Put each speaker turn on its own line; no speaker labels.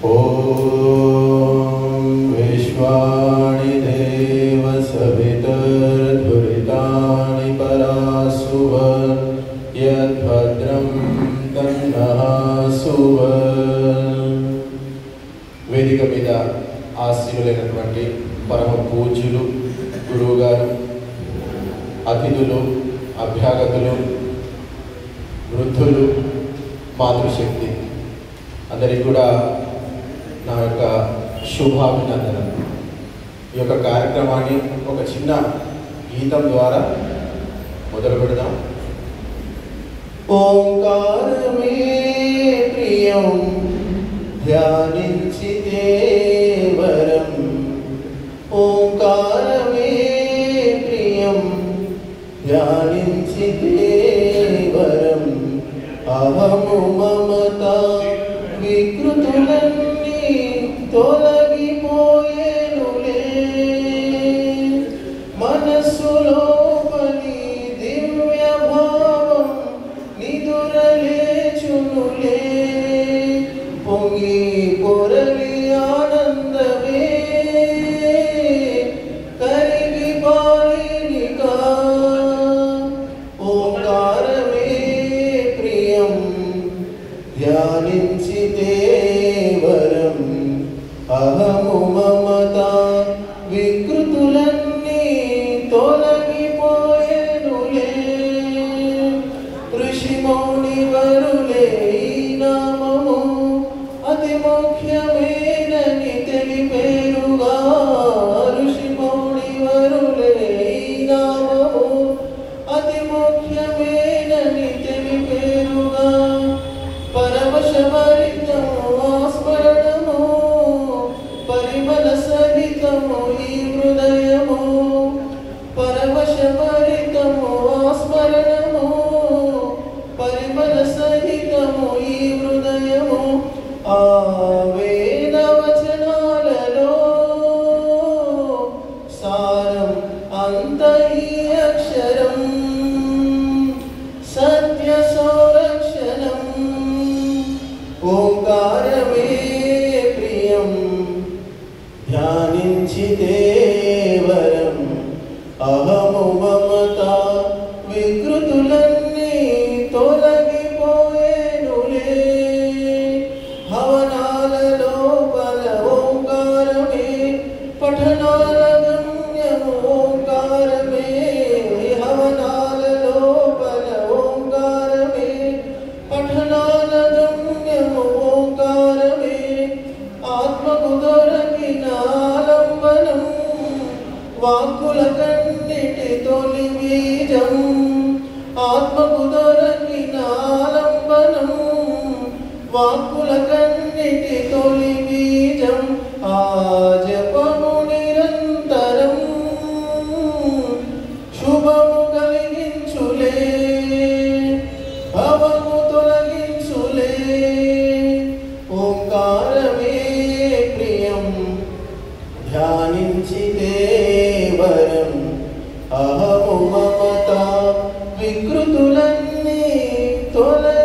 ఓం విశ్వాణి దేవ సవితర్ధురితాని పరాసువన్ యద్భద్రం తన్నః సువన్. వేదిక మీద ఆశీనులైనటువంటి పరమ పూజ్యులు, గురువు గారు, అతిథులు, అభ్యాగతులు, వృద్ధులు, మాతృశక్తి అందరికీ కూడా నా యొక్క శుభాభినందనలు. ఈ యొక్క కార్యక్రమాన్ని ఒక చిన్న గీతం ద్వారా మొదలు పెడదాం. ఓంకారమే ప్రియం ధ్యానించితే వరం, ఓంకారమే ప్రియం ధ్యానించితే వరం. అహము మమత వికృతులన్నీ తొలగిపోయేనులే, మనస్సులోపలి దివ్య భావం నిదురలేచునులే. పొంగి పొరలి ఆనందమే కరిగి పాలినికా. ఓంకారమే ప్రియం ధ్యానించితే వరం. అహము మమత వికృతులన్నీ తొలగిపోయేనులే. ఋషి మౌని వరులే ఈ నామము అతి ముఖ్యమేనని తెలిపేరుగా. ఋషి మౌని వరులే ఈ నామము అతి ముఖ్యమేనని తెలిపేరుగా. పరవశభరితము స్మరణము, పరిమళ సహితము ఈ హృదయము. పరవశభరితము స్మరణము, పరిమళ సహితము ఈ హృదయము. ఆ వేద వచనాలలో సారం అంత ఈ అక్షరం. సత్య సంరక్షణం. ఓంకారమే ప్రియం ధ్యానించితే వరం. అహము మమత వికృతులన్నీ తొలగిపోయేనులే. హవనాల లోపల ఓంకారమే, పఠనాల గమ్యము ఓంకారమే. హవనాల లోపల ఓంకారమే, పఠనాల గమ్యము ఓంకారమే. ఆత్మకు దొరకిన ఆలంబనం, వాక్కుల కన్నిటి తొలి బీజం. ఆత్మకు దొరకిన ఆలంబనం, వాక్కుల కన్నిటి తొలి బీజం. ఆ జపము నిరంతరం శుభము కలిగించులే, భవము తొలగించులే. ఓంకారమే ప్రియం ధ్యానించితే వరం. అహము మమత వికృతులన్నీ తొలగి